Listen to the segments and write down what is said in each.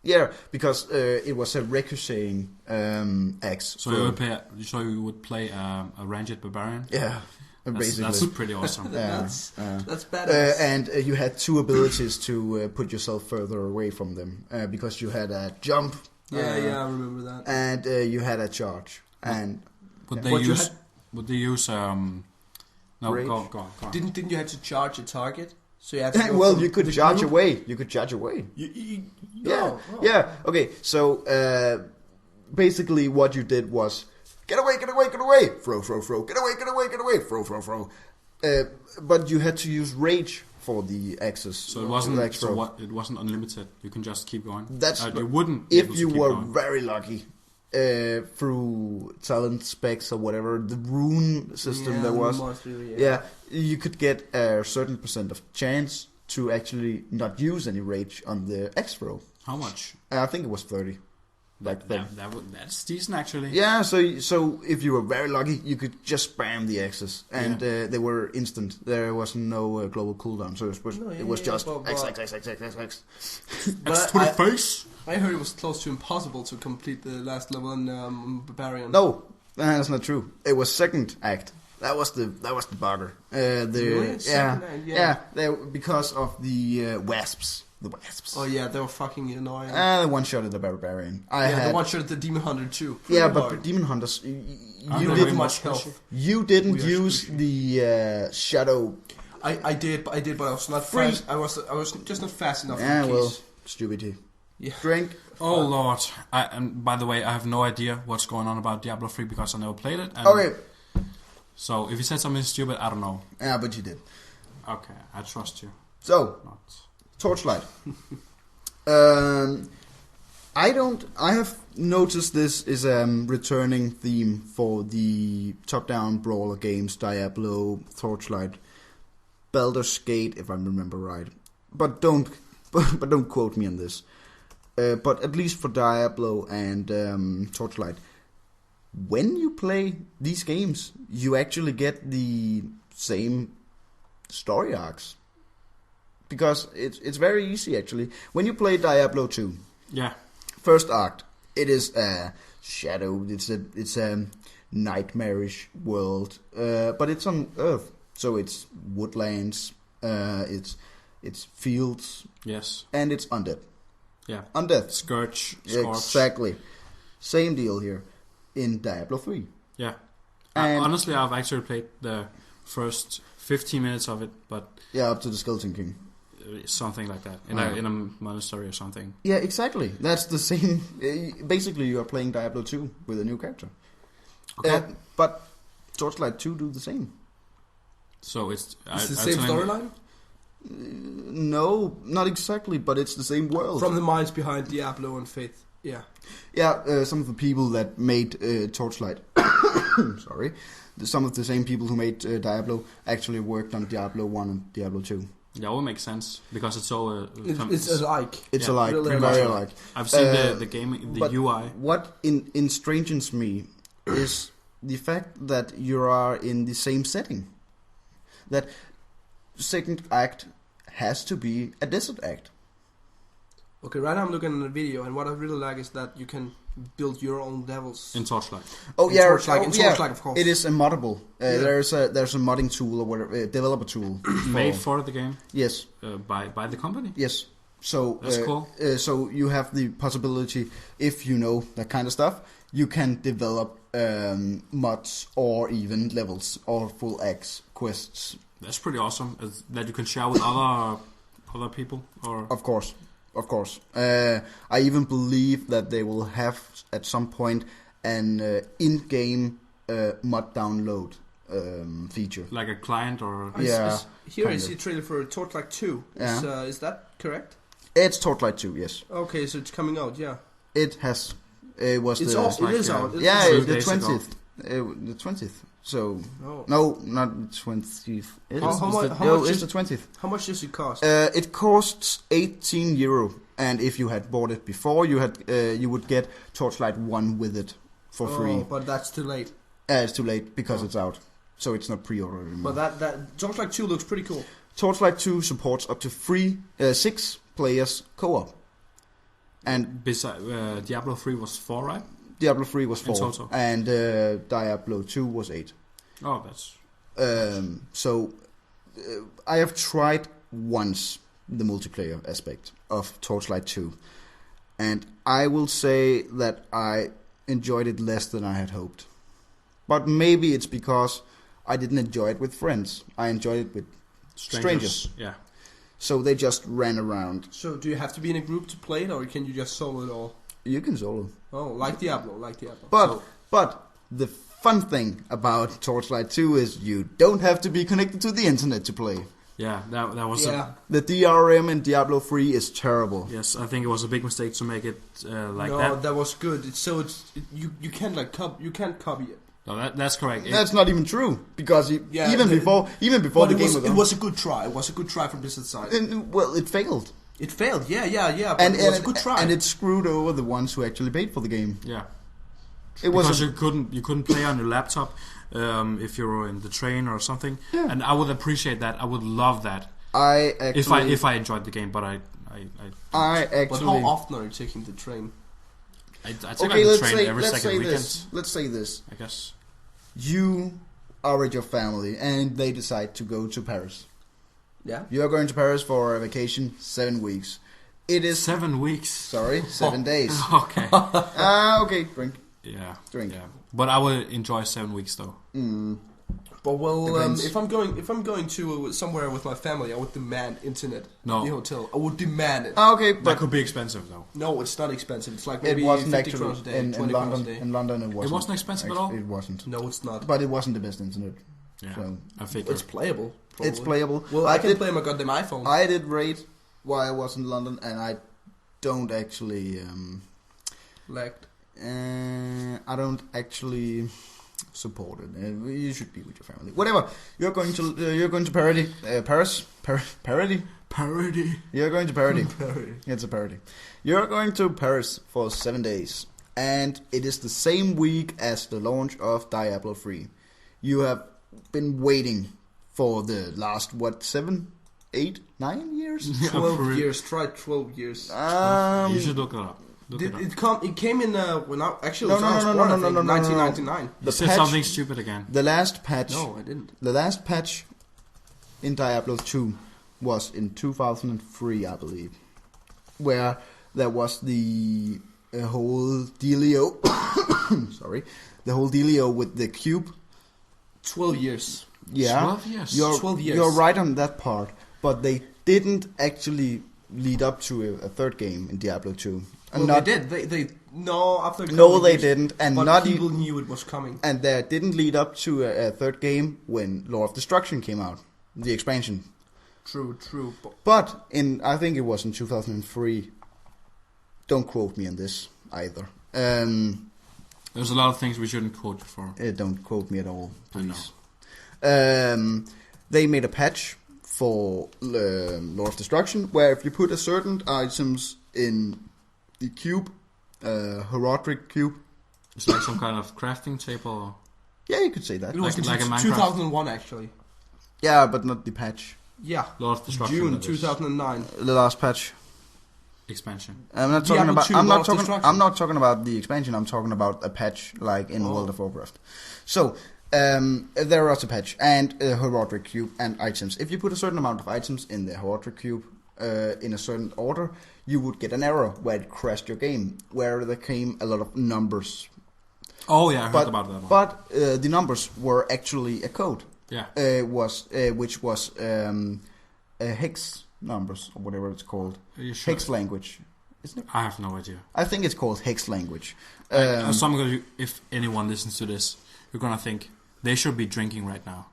Yeah, because it was a ricocheting axe. So you would play a ranged barbarian. Yeah, basically. That's pretty awesome. That's badass. And you had 2 abilities to put yourself further away from them because you had a jump. Yeah, I remember that. And you had a charge. And would they use no, Rage? go on. Didn't you have to charge a target? So you had to well, you could charge away. You could charge away. Yeah. Yeah. Okay. So basically, what you did was get away, throw, get away, throw. But you had to use rage for the axes. So it wasn't. It wasn't unlimited. You can just keep going. That's you wouldn't. If you were very lucky. Through talent specs or whatever, the rune system there was, you could get a certain % of chance to actually not use any rage on the X throw. How much? I think it was 30. Back then. That's decent actually. Yeah, so if you were very lucky, you could just spam the X's, and they were instant. There was no global cooldown, so it was just X. X to the face. I heard it was close to impossible to complete the last level in Barbarian. No, that's not true. It was second act. That was the bugger. Because of the wasps. The wasps. Oh yeah, they were fucking annoying. The one shot at the barbarian. The one shot at the demon hunter too. But demon hunters, you didn't much health. You didn't use the shadow. I did, but I was not fast. I was just not fast enough. Yeah, well, stupidity. Yeah. Drink. Oh lord! And by the way, I have no idea what's going on about Diablo 3 because I never played it. And okay. So if you said something stupid, I don't know. Yeah, but you did. Okay, I trust you. So, Torchlight. I have noticed this is a returning theme for the top-down brawler games, Diablo, Torchlight, Baldur's Gate, if I remember right. But don't quote me on this. But at least for Diablo and Torchlight, when you play these games, you actually get the same story arcs. Because it's very easy actually. When you play Diablo 2, first arc, it is a shadow. It's a nightmarish world, but it's on Earth, so it's woodlands, it's fields, and it's undead. Yeah, undead. Scorch. Exactly. Same deal here in Diablo 3. Yeah. Honestly, I've actually played the first 15 minutes of it, but up to the Skeleton King. Something like that in a monastery or something. Yeah, exactly. That's the same. Basically, you are playing Diablo 2 with a new character. Okay. But Torchlight 2 do the same. So it's the same storyline? No, not exactly, but it's the same world. From the minds behind Diablo and Faith. Yeah, some of the people that made Torchlight, sorry, some of the same people who made Diablo actually worked on Diablo 1 and Diablo 2. Yeah, it would make sense because it's so. It's alike. It's alike, very alike. I've seen the game, the UI. What estranges me is the fact that you are in the same setting. That second act has to be a desert act. Okay, right now I'm looking at the video, and what I really like is that you can build your own levels in Torchlight. Torchlight, of course. It is a moddable. There's a modding tool or whatever, developer tool made for the game. Yes, by the company. Yes, so that's cool. So you have the possibility, if you know that kind of stuff, you can develop mods or even levels or full X quests. That's pretty awesome. That you can share with other people, or Of course. I even believe that they will have at some point an in-game mod download feature. Like a client or... Here is the trailer for Torchlight 2. Is that correct? It's Torchlight 2, yes. Okay, so it's coming out, yeah. It has. It is out. The 20th. The 20th. So no, not 20th. It's the 20th. How much does it cost? It costs €18, and if you had bought it before, you would get Torchlight 1 with it for free. But that's too late. It's too late because it's out, so it's not pre-ordered anymore. But that Torchlight 2 looks pretty cool. Torchlight 2 supports up to 6 players co-op. And Diablo 3 was 4, right? Diablo 3 was 4. In total. And Diablo 2 was 8. Oh, that's... I have tried once the multiplayer aspect of Torchlight 2. And I will say that I enjoyed it less than I had hoped. But maybe it's because I didn't enjoy it with friends. I enjoyed it with strangers. Yeah. So they just ran around. So do you have to be in a group to play it, or can you just solo it all? You can solo. Oh, like Diablo. But the fun thing about Torchlight 2 is you don't have to be connected to the internet to play. Yeah, that was... The DRM in Diablo 3 is terrible. Yes, I think it was a big mistake to make it like that. No, that was good. You can't you can't copy it. No, that's correct. That's not even true, because even before the game it was a good try. It was a good try from Blizzard's side. Well, it failed. It failed. Yeah. But And it was a good try. And it screwed over the ones who actually paid for the game. Yeah. Because you couldn't play on your laptop if you were in the train or something. Yeah. And I would appreciate that. I would love that. If I enjoyed the game, but I actually. But how often are you taking the train? I take the train every second weekend. Let's say this. I guess. You are with your family and they decide to go to Paris. Yeah. You are going to Paris for a vacation, 7 weeks. It is 7 weeks. Sorry, 7 days. Okay. Okay, drink. Yeah. Drink. Yeah. But I would enjoy 7 weeks though. But Depends. if I'm going to somewhere with my family, I would demand internet. No. At the hotel. I would demand it. Okay, That but could be expensive though. No, it's not expensive. It's like it maybe wasn't 50 actually crowns a day, in 20 crowns a London. day. In London, it wasn't. It wasn't expensive at all? It wasn't. No, it's not. But it wasn't the best internet. Yeah. So I figured. It's playable. Probably. it's playable. Well, I can play my goddamn iPhone. I did rate while I was in London, and I don't actually. Lagged. I don't actually support it. You should be with your family. Whatever. You're going to Paris. Parody. You're going to parody. It's a parody. You're going to Paris for 7 days, and it is the same week as the launch of Diablo 3. You have been waiting for the last 7, 8, 9 years? 12 years. Try 12 years. You should look it up. It came in when I actually No, was no, on no, Sport, no, I no, think, no, no, no, no. 1999. You said something stupid again. The last patch. No, I didn't. The last patch in Diablo 2 was in 2003, I believe, where there was the whole dealio. Sorry, the whole dealio with the cube. 12 years. Yeah, 12 years. 12 years. You're right on that part, but they didn't actually lead up to a third game in Diablo 2. Well, they did. They after. No, they didn't, and but not people knew it was coming. And they didn't lead up to a third game when Lord of Destruction came out, the expansion. True. But I think it was in 2003. Don't quote me on this either. There's a lot of things we shouldn't quote you for. Don't quote me at all, please. I know. They made a patch for Lord of Destruction where if you put a certain items in the cube, Herodic cube. It's like some kind of crafting table. Or... Yeah, you could say that. It was like a Minecraft. 2001 actually. Yeah, but not the patch. Yeah. Lord of Destruction. June 2009. The last patch. Expansion. I'm not talking Diablo about. 2, I'm Lord not of talking. Destruction. I'm not talking about the expansion. I'm talking about a patch like in World of Warcraft. So there was a patch and a Herodic cube and items. If you put a certain amount of items in the Herodic cube in a certain order, you would get an error where it crashed your game, where there came a lot of numbers. Oh yeah, I heard about that one. But the numbers were actually a code. Yeah. Which was hex numbers or whatever it's called. Are you sure? Hex language. Isn't it? I have no idea. I think it's called hex language. If anyone listens to this, you're gonna think they should be drinking right now,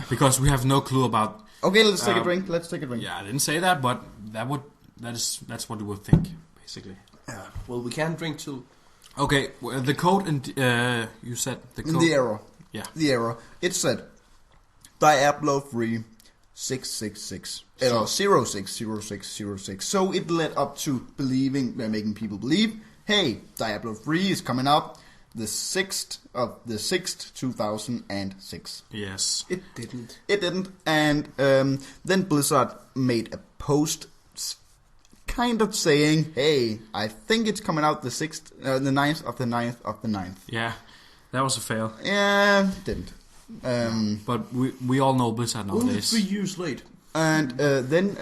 because we have no clue about. Okay, let's take a drink. Let's take a drink. Yeah, I didn't say that, but that's what you would think basically. Well, we can't drink till. Okay, the code and you said the code. The error. Yeah. The error. It said Diablo 3 666. So- 060606. So it led up to making people believe, hey, Diablo 3 is coming out the 6th of the 6th 2006. Yes. It didn't. It didn't, and then Blizzard made a post kind of saying, hey, I think it's coming out the 9th of the 9th of the 9th. Yeah, that was a fail. Yeah, didn't. But we all know Blizzard nowadays. Only 3 years late. And then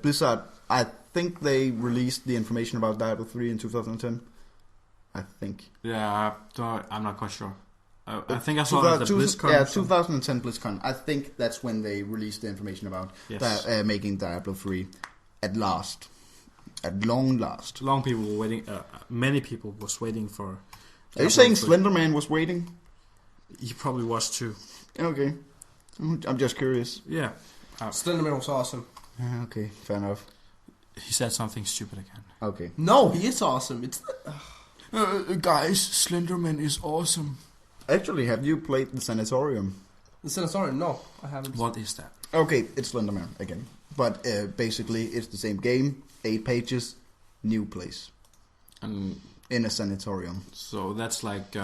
Blizzard, I think they released the information about Diablo 3 in 2010. I think. Yeah, I'm not quite sure. I think I saw it at the BlizzCon. Yeah, 2010 BlizzCon. I think that's when they released the information about making Diablo 3 at last. At long last. Long people were waiting. Many people was waiting for. Are you saying Slenderman was waiting? He probably was too. Okay. I'm just curious. Yeah. Slenderman was awesome. Okay, fair enough. He said something stupid again. Okay. No, he is awesome. It's guys, Slenderman is awesome. Actually, have you played the Sanatorium? The Sanatorium? No, I haven't. What is that? Okay, it's Slenderman again. But basically, it's the same game. 8 pages, new place. And in a sanatorium. So that's like 2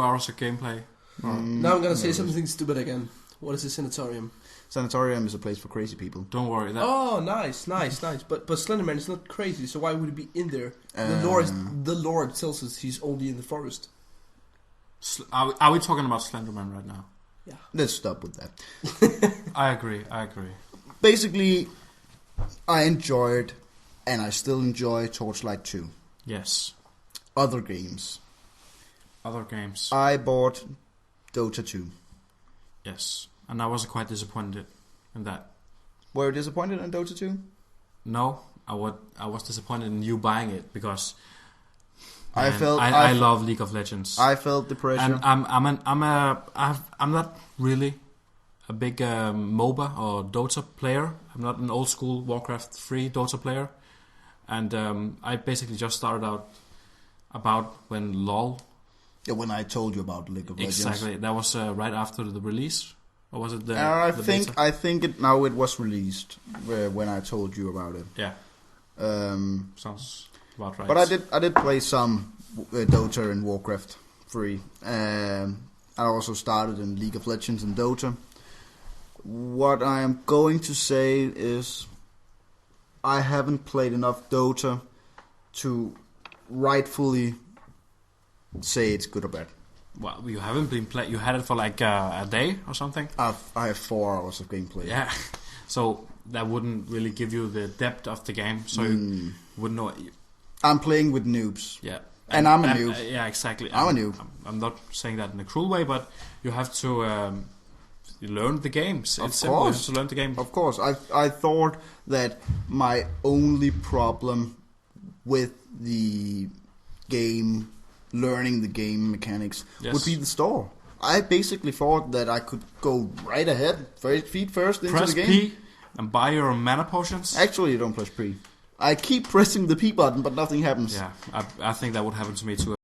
hours of gameplay. Now I'm gonna say something stupid again. What is a sanatorium? Sanatorium is a place for crazy people. Don't worry. Oh, nice. But Slenderman is not crazy, so why would he be in there? The Lord tells us he's only in the forest. Are we talking about Slenderman right now? Yeah. Let's stop with that. I agree. Basically, I enjoyed, and I still enjoy Torchlight 2. Yes. Other games. I bought Dota 2. Yes. And I was quite disappointed in that. Were you disappointed in Dota 2? No, I was disappointed in you buying it because I love League of Legends. I felt the pressure. And I'm not really a big MOBA or Dota player. I'm not an old school Warcraft 3 Dota player. And I basically just started out about when LoL. Yeah, when I told you about League of Legends. Exactly. That was right after the release. Or was it the I think it was released when I told you about it. Yeah. Sounds about right. But I did play some Dota and Warcraft 3. I also started in League of Legends and Dota. What I am going to say is I haven't played enough Dota to rightfully say it's good or bad. Well, you haven't been playing. You had it for like a day or something. I have 4 hours of gameplay. Yeah, so that wouldn't really give you the depth of the game. So you wouldn't know. I'm playing with noobs. Yeah, and I'm a noob. Yeah, exactly. I'm a noob. I'm not saying that in a cruel way, but you have to learn the games. Of it's course, simple. You have to learn the game. Of course, I thought that my only problem with the game. Learning the game mechanics would be the store. I basically thought that I could go right ahead, feet first into press the game. P and buy your mana potions. Actually, you don't press P. I keep pressing the P button, but nothing happens. Yeah, I think that would happen to me too.